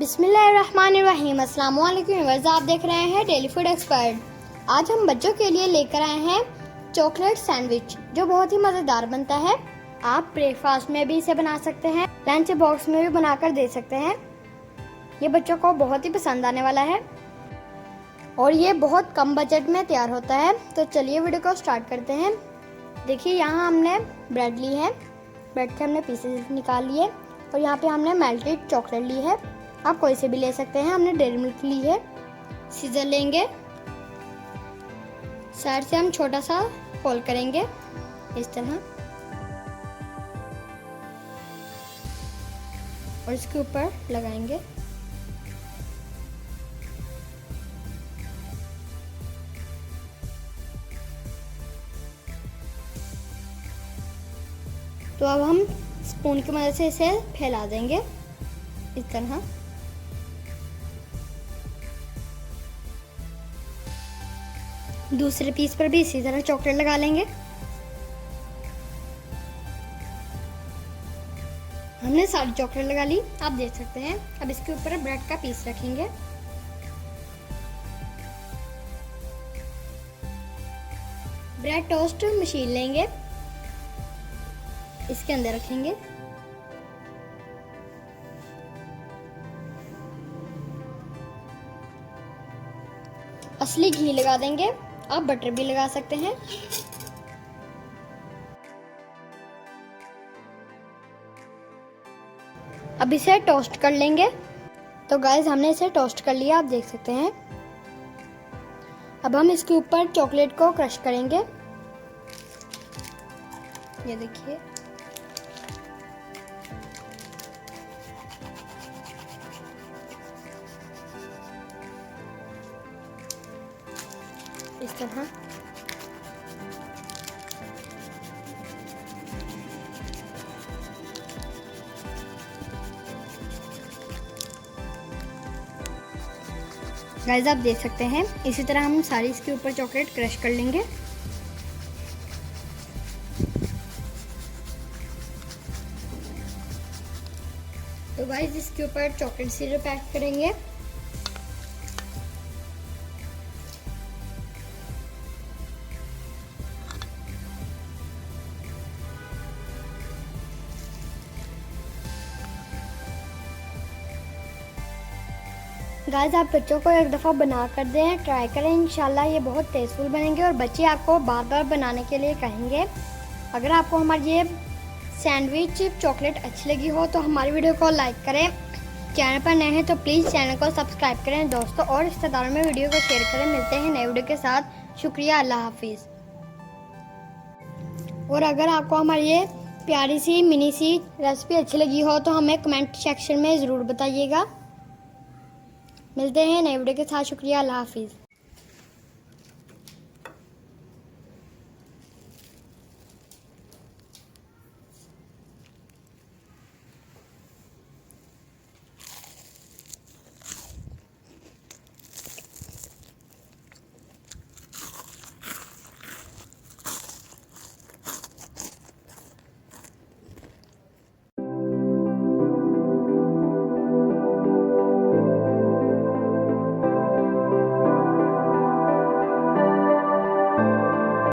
बिस्मिल्लाहिर्रहमानिर्रहीम। अस्सलाम वालेकुम व्यूअर्स, आप देख रहे हैं डेली फूड एक्सपर्ट। आज हम बच्चों के लिए लेकर आए हैं चॉकलेट सैंडविच, जो बहुत ही मज़ेदार बनता है। आप ब्रेकफास्ट में भी इसे बना सकते हैं, लंच बॉक्स में भी बनाकर दे सकते हैं। ये बच्चों को बहुत ही पसंद आने वाला है और ये बहुत कम बजट में तैयार होता है। तो चलिए वीडियो को स्टार्ट करते हैं। देखिए, यहाँ हमने ब्रेड ली है, ब्रेड के हमने पीसेस निकाल लिए और यहाँ पे हमने मेल्टेड चॉकलेट ली है। आप कोई से भी ले सकते हैं। हमने डेयरी मिल्क ली है। सीजर लेंगे, साइड से हम छोटा सा होल करेंगे इस तरह और इसके ऊपर लगाएंगे। तो अब हम स्पून की मदद से इसे फैला देंगे इस तरह। दूसरे पीस पर भी इसी तरह चॉकलेट लगा लेंगे। हमने सारी चॉकलेट लगा ली, आप देख सकते हैं। अब इसके ऊपर ब्रेड का पीस रखेंगे। ब्रेड टोस्ट मशीन लेंगे, इसके अंदर रखेंगे। असली घी लगा देंगे, आप बटर भी लगा सकते हैं। अब इसे टोस्ट कर लेंगे। तो गाइस, हमने इसे टोस्ट कर लिया, आप देख सकते हैं। अब हम इसके ऊपर चॉकलेट को क्रश करेंगे। ये देखिए, इस तरह। गाइस, आप देख सकते हैं। इसी तरह हम सारी इसके ऊपर चॉकलेट क्रश कर लेंगे। तो गाइस, इसके ऊपर चॉकलेट सिरप ऐड करेंगे। गाइस, आप बच्चों को एक दफ़ा बना कर दें, ट्राई करें। इंशाल्लाह ये बहुत टेस्टफुल बनेंगे और बच्चे आपको बार बार बनाने के लिए कहेंगे। अगर आपको हमारी ये सैंडविच चॉकलेट अच्छी लगी हो तो हमारी वीडियो को लाइक करें। चैनल पर नए हैं तो प्लीज़ चैनल को सब्सक्राइब करें दोस्तों, और रिश्तेदारों में वीडियो को शेयर करें। मिलते हैं नए वीडियो के साथ। शुक्रिया, अल्लाह हाफिज़। और अगर आपको हमारी ये प्यारी सी मिनी सी रेसिपी अच्छी लगी हो तो हमें कमेंट सेक्शन में ज़रूर बताइएगा। मिलते हैं नए वीडियो के साथ। शुक्रिया, अल्लाह हाफिज़।